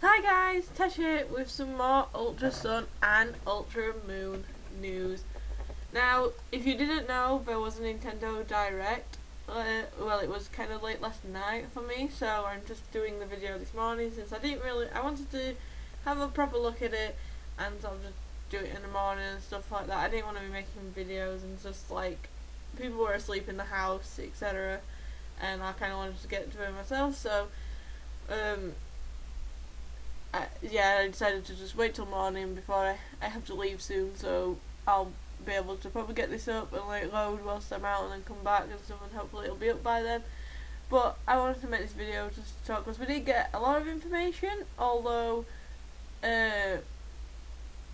Hi guys, Tash here with some more Ultra Sun and Ultra Moon news. Now, if you didn't know, there was a Nintendo Direct. Well, it was kind of late last night for me, so I'm just doing the video this morning since I wanted to have a proper look at it and sort of just do it in the morning and stuff like that. I didn't want to be making videos and just like people were asleep in the house, etc. And I kind of wanted to get to it myself, so I decided to just wait till morning before I have to leave soon, so I'll be able to probably get this up and let it load whilst I'm out and then come back and stuff, and hopefully it'll be up by then. But I wanted to make this video just to talk because we did get a lot of information, although I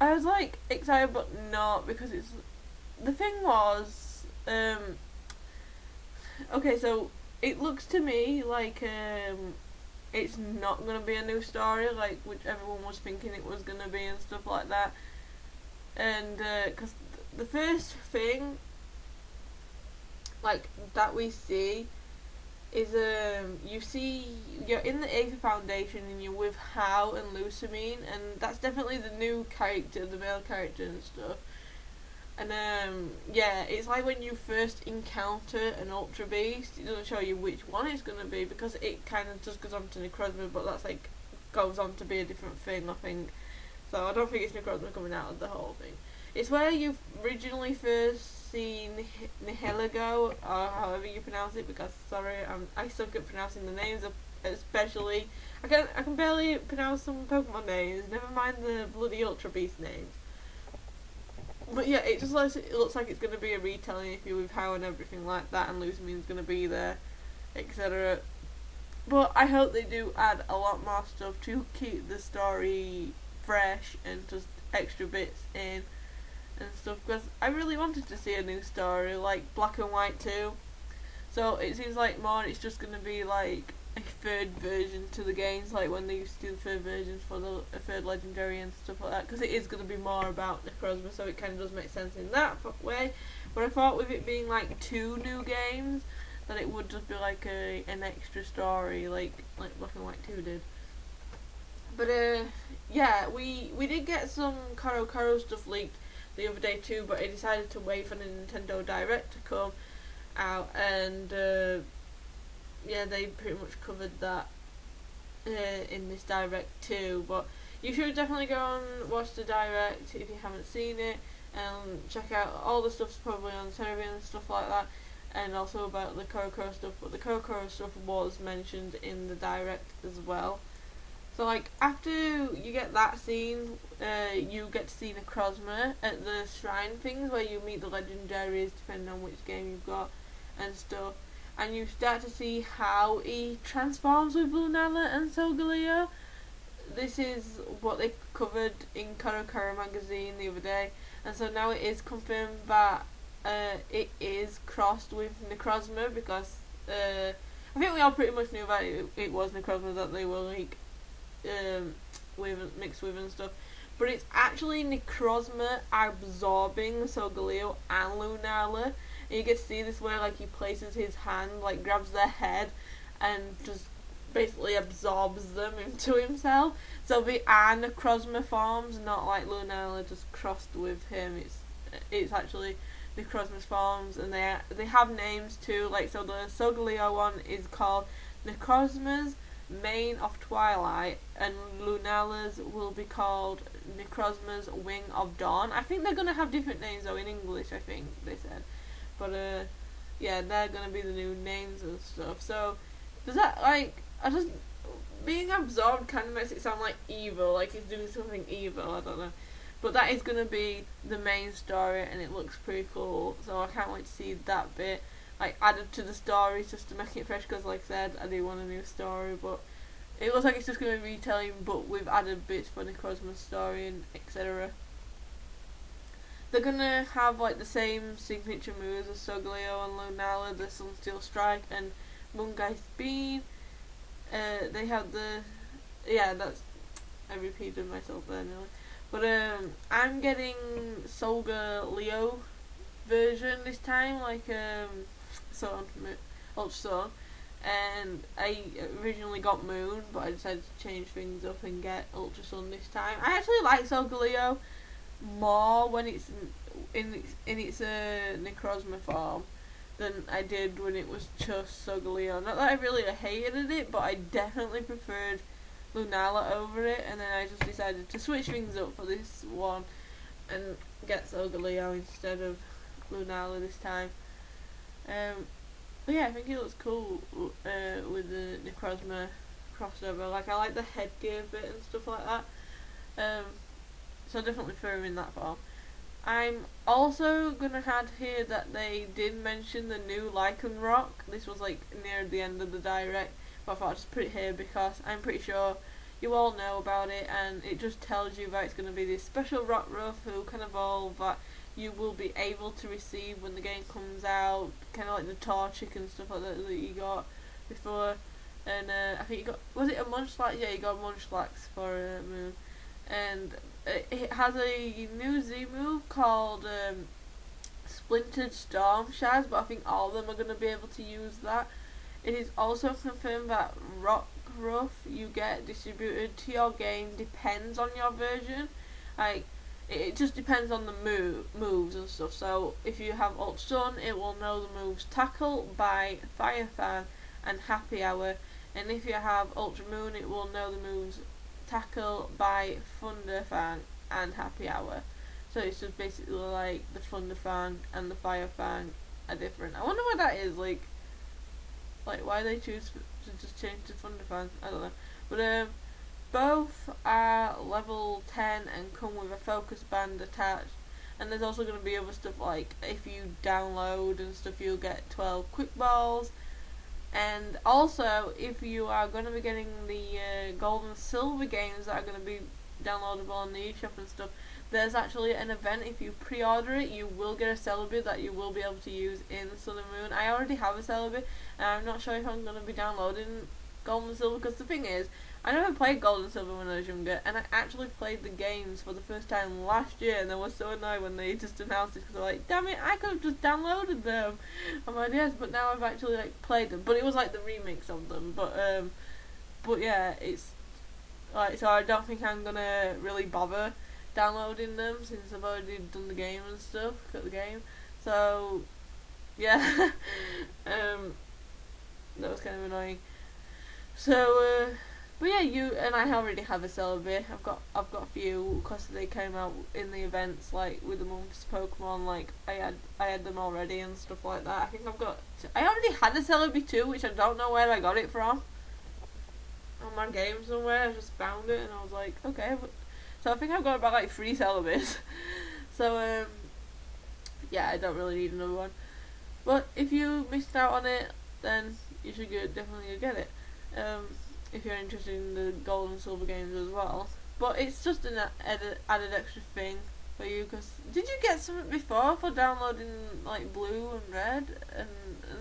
was like excited but not, because the thing was okay, so it looks to me like it's not going to be a new story like which everyone was thinking it was going to be and stuff like that. And because the first thing like that we see is you're in the Aether Foundation and you're with Hao and Lusamine, and that's definitely the new character, the male character and stuff. And yeah, it's like when you first encounter an Ultra Beast, it doesn't show you which one it's gonna be because it kind of just goes on to Necrozma, but that's like goes on to be a different thing, I think. So I don't think it's Necrozma coming out of the whole thing. It's where you've originally first seen Nihilego, or however you pronounce it, because sorry, I suck at pronouncing the names, especially I can barely pronounce some Pokemon names. Never mind the bloody Ultra Beast names. But yeah, it looks like it's going to be a retelling if you're with Hao and everything like that, and Lusamine's going to be there, etc. But I hope they do add a lot more stuff to keep the story fresh and just extra bits in and stuff, because I really wanted to see a new story like Black and White 2. So it seems like more it's just going to be like a third version to the games, like when they used to do the third versions for the third legendary and stuff like that, because it is going to be more about Necrozma, so it kind of does make sense in that way. But I thought with it being like 2 new games that it would just be like an extra story like Black and White 2 did. But yeah, we did get some Koro stuff leaked the other day too, but I decided to wait for the Nintendo Direct to come out, and yeah, they pretty much covered that in this Direct too. But you should definitely go and watch the Direct if you haven't seen it, and check out all the stuff's probably on Cerebian and stuff like that, and also about the Koro stuff. But the Koro stuff was mentioned in the Direct as well. So like after you get that scene, you get to see Necrozma at the shrine things where you meet the legendaries depending on which game you've got and stuff. And you start to see how he transforms with Lunala and Solgaleo. This is what they covered in Koro magazine the other day, and so now it is confirmed that it is crossed with Necrozma, because I think we all pretty much knew that it was Necrozma that they were like mixed with and stuff. But it's actually Necrozma absorbing Solgaleo and Lunala. And you get to see this where like he places his hand, like grabs their head and just basically absorbs them into himself. So they are Necrozma forms, not like Lunala just crossed with him. It's actually Necrozma's forms, and they have names too. Like, so the Solgaleo one is called Necrozma's Mane of Twilight, and Lunala's will be called Necrozma's Wing of Dawn. I think they're gonna have different names though in English, I think they said. But yeah, they're gonna be the new names and stuff. So does that being absorbed kind of makes it sound like evil, like he's doing something evil, I don't know. But that is gonna be the main story, and it looks pretty cool, so I can't wait to see that bit like added to the story just to make it fresh, because like I said, I do want a new story. But it looks like it's just gonna be retelling, but with added bits for Necrozma's story and etc. They're gonna have like the same signature moves as Solgaleo and Lunala, the Sunsteel Strike and Moongeist Beam. They have that's, I repeated myself there nearly. But I'm getting Solgaleo version this time, like Ultra Sun, and I originally got Moon, but I decided to change things up and get Ultra Sun this time. I actually like Solgaleo more when it's in its Necrozma form than I did when it was just Solgaleo. Not that I really hated it, but I definitely preferred Lunala over it, and then I just decided to switch things up for this one and get Solgaleo instead of Lunala this time. But yeah, I think it looks cool with the Necrozma crossover. Like, I like the headgear bit and stuff like that. So definitely throw him in that form. I'm also gonna add here that they did mention the new Lycan Rock. This was like near the end of the direct, but I thought I'd just put it here because I'm pretty sure you all know about it, and it just tells you that it's gonna be this special rock ruff who can evolve that you will be able to receive when the game comes out, kind of like the Torchic and stuff like that you got before. And I think you got, was it a Munchlax? Yeah, you got a Munchlax for Moon. And it has a new Z move called Splintered Storm Shards, but I think all of them are going to be able to use that. It is also confirmed that Rock Ruff you get distributed to your game depends on your version. Like, it just depends on the moves and stuff. So if you have Ultra Sun, it will know the moves Tackle, Bite, Fire Fan and Happy Hour. And if you have Ultra Moon, it will know the moves Tackle, Bite, Thunder Fan and Happy Hour. So it's just basically like the Thunder Fan and the Fire Fan are different. I wonder what that is, like why they choose to just change to Thunder Fan. I don't know. But both are level 10 and come with a focus band attached. And there's also going to be other stuff, like if you download and stuff, you'll get 12 quick balls. And also, if you are going to be getting the gold and silver games that are going to be downloadable on the eShop and stuff, there's actually an event. If you pre-order it, you will get a Celebi that you will be able to use in Sun and Moon. I already have a Celebi, and I'm not sure if I'm going to be downloading gold and silver, because the thing is, I never played gold and silver when I was younger, and I actually played the games for the first time last year, and I was so annoyed when they just announced it, because I was like, damn it, I could have just downloaded them on my DS, but now I've actually like played them. But it was like the remix of them. But yeah, it's like, so I don't think I'm gonna really bother downloading them since I've already done the game and stuff, got the game. So yeah, that was kind of annoying. So but yeah, you and I already have a Celebi. I've got a few because they came out in the events, like with the month's Pokemon. Like I had them already and stuff like that. I think I already had a Celebi too, which I don't know where I got it from. On my game somewhere, I just found it and I was like, okay. So I think I've got about like 3 Celebis. So yeah, I don't really need another one. But if you missed out on it, then you should definitely go get it. If you're interested in the gold and silver games as well. But it's just an added extra thing for you, because did you get something before for downloading like blue and red and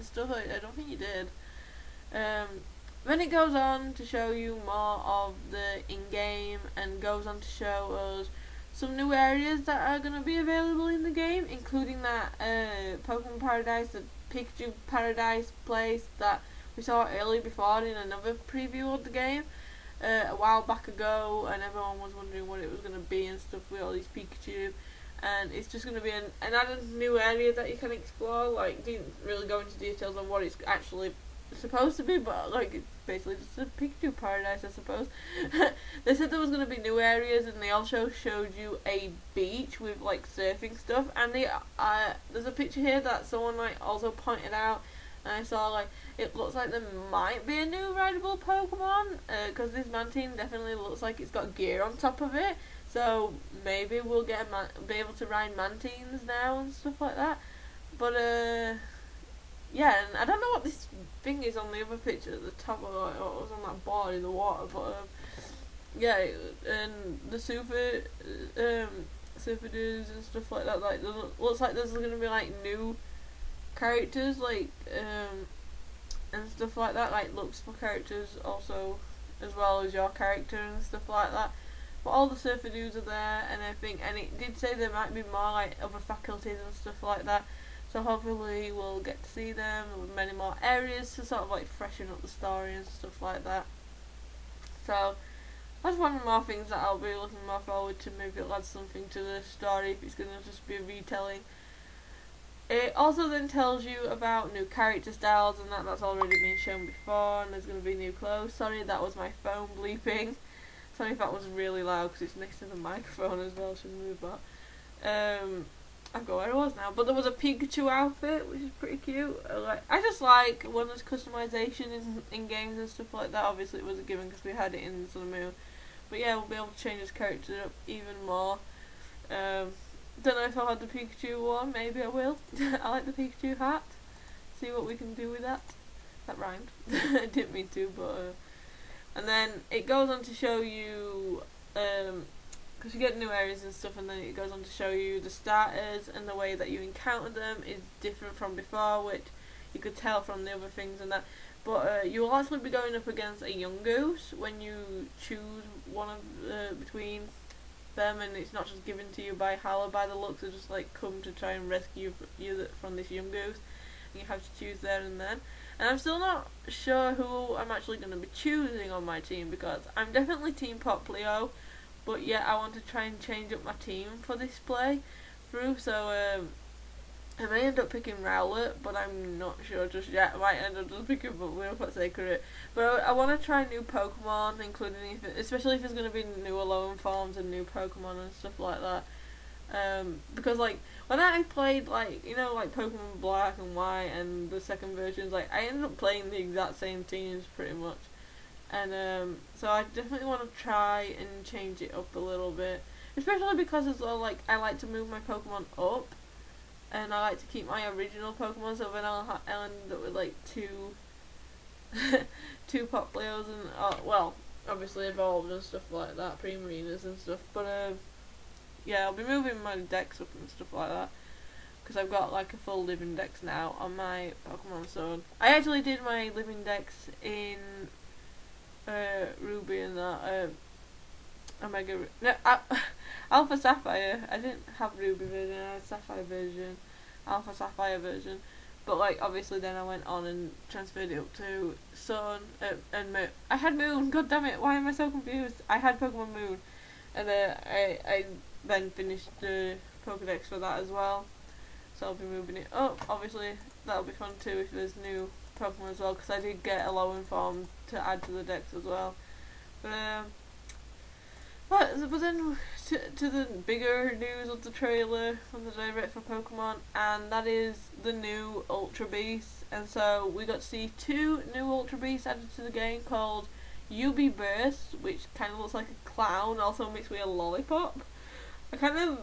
stuff? I don't think you did. Then it goes on to show you more of the in-game and goes on to show us some new areas that are going to be available in the game, including that Pokemon Paradise, the Pikachu Paradise place that we saw earlier before in another preview of the game a while back ago, and everyone was wondering what it was going to be and stuff with all these Pikachu. And it's just going to be an added new area that you can explore. Like, didn't really go into details on what it's actually supposed to be, but like it's basically just a Pikachu Paradise, I suppose. They said there was going to be new areas, and they also showed you a beach with like surfing stuff. And there's a picture here that someone like also pointed out, and I saw like it looks like there might be a new rideable Pokemon, because this Mantine definitely looks like it's got gear on top of it. So maybe we'll be able to ride Mantines now and stuff like that. But yeah, and I don't know what this thing is on the other picture at the top of what was on that board in the water, but yeah, and the super dudes and stuff like that. Like, looks like there's going to be like new characters, like and stuff like that, like looks for characters also, as well as your character and stuff like that. But all the surfer dudes are there and everything, and it did say there might be more like other faculties and stuff like that. So hopefully we'll get to see them with many more areas to sort of like freshen up the story and stuff like that. So that's one of the more things that I'll be looking more forward to. Maybe it'll add something to the story if it's going to just be a retelling. It also then tells you about new character styles and that's already been shown before, and there's going to be new clothes. Sorry, that was my phone bleeping. Sorry if that was really loud because it's next to the microphone as well. Should move that. I forgot where I was now, but there was a Pikachu outfit, which is pretty cute. I just like when there's customization in games and stuff like that. Obviously, it was a given because we had it in Sun and Moon. But yeah, we'll be able to change his character up even more. Don't know if I'll have the Pikachu one. Maybe I will. I like the Pikachu hat. See what we can do with that. That rhymed. I didn't mean to, but and then it goes on to show you because you get new areas and stuff, and then it goes on to show you the starters, and the way that you encounter them is different from before, which you could tell from the other things and that. But you will actually be going up against a Yungoos when you choose one of between them, and it's not just given to you by Hala by the looks. They just like come to try and rescue you from this Yungoos, and you have to choose there and then. And I'm still not sure who I'm actually going to be choosing on my team, because I'm definitely Team Poplio, but yeah, I want to try and change up my team for this play through. So I may end up picking Rowlet, but I'm not sure just yet. I might end up just picking Poplio for the sake of it. But I want to try new Pokemon, including especially if there's going to be new Alolan forms and new Pokemon and stuff like that. Because like when I played like like Pokemon Black and White and the second versions, like I ended up playing the exact same teams pretty much, and so I definitely want to try and change it up a little bit, especially because as well, like I like to move my Pokemon up, and I like to keep my original Pokemon, so then I'll end up with like two two Poplios and well, obviously evolved and stuff like that, Primarinas and stuff, but yeah, I'll be moving my decks up and stuff like that, because I've got like a full living dex now on my Pokemon Sword. I actually did my living dex in Ruby and that Omega. No, Alpha Sapphire. I didn't have Ruby version. I had Sapphire version, Alpha Sapphire version. But like obviously then I went on and transferred it up to Sun and Moon. I had Moon. God damn it! Why am I so confused? I had Pokemon Moon, and I then finished the Pokedex for that as well. So I'll be moving it up. Obviously that'll be fun too if there's new Pokemon as well, because I did get a Alolan form to add to the dex as well. But then to the bigger news of the trailer from the direct for Pokemon, and that is the new Ultra Beasts. And so we got to see two new Ultra Beasts added to the game called UB Burst, which kind of looks like a clown, also mixed with a lollipop. I kind of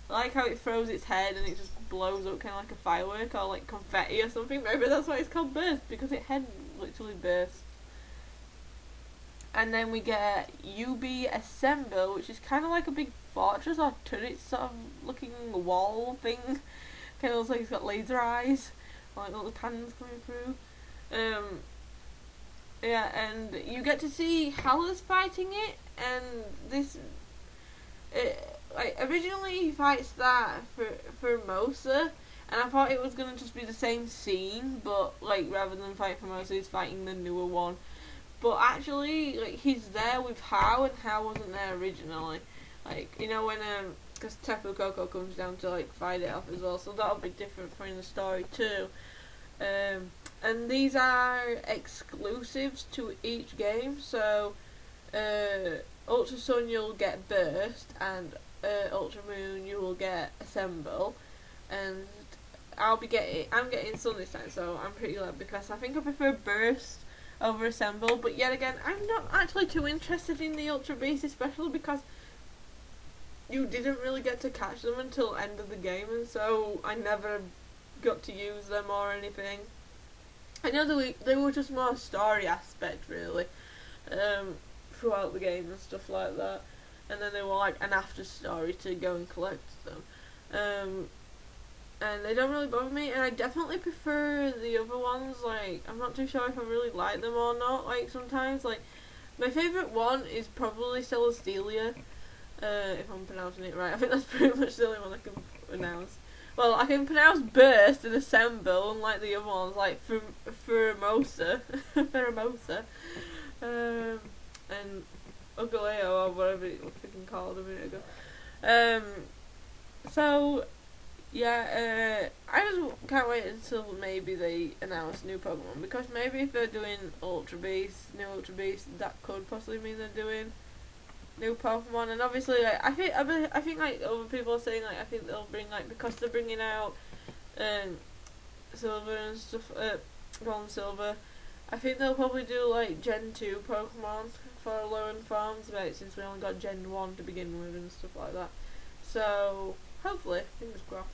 like how it throws its head and it just blows up kind of like a firework or like confetti or something. Maybe that's why it's called Burst, because its head literally bursts. And then we get UB Assemble, which is kind of like a big fortress or turret sort of looking wall thing. Kind of looks like it's got laser eyes, or like little cannons coming through. Yeah, and you get to see Howlers fighting it, and this. Like originally he fights that for Mosa, and I thought it was gonna just be the same scene, but like rather than fight for Mosa, he's fighting the newer one. But actually, like he's there with How, and How wasn't there originally. Like when because Tapu Koko comes down to like fight it off as well, so that'll be different for in the story too. And these are exclusives to each game, so Ultra Sun you'll get Burst, and Ultra Moon you will get Assemble, and I'm getting Sun this time, so I'm pretty glad, because I think I prefer Burst over Assemble. But yet again, I'm not actually too interested in the Ultra Beast, especially because you didn't really get to catch them until end of the game, and so I never got to use them or anything. I know they were just more story aspect really, throughout the game and stuff like that, and then they were like an after story to go and collect them, and they don't really bother me, and I definitely prefer the other ones. Like I'm not too sure if I really like them or not. Like sometimes, like my favourite one is probably Celestelia, if I'm pronouncing it right. I think that's pretty much the only one I can pronounce. Well, I can pronounce burst and assemble, unlike the other ones, like Pheromosa, Pheromosa, and Ugaleo, or whatever it was freaking called a minute ago. So, yeah, I just can't wait until maybe they announce new Pokemon, because maybe if they're doing Ultra Beast, new Ultra Beast, that could possibly mean they're doing new Pokemon. And obviously, like, I think like other people are saying, like, I think they'll bring, like, because they're bringing out Silver and stuff, Gold and Silver, I think they'll probably do like Gen 2 Pokemon for lower farms, right, since we only got Gen 1 to begin with and stuff like that. So hopefully, fingers crossed.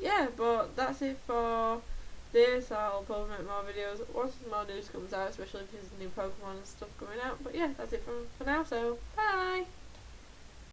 Yeah, but that's it for this. I'll probably make more videos once more news comes out, especially if there's new Pokemon and stuff coming out. But yeah, that's it for now, so bye!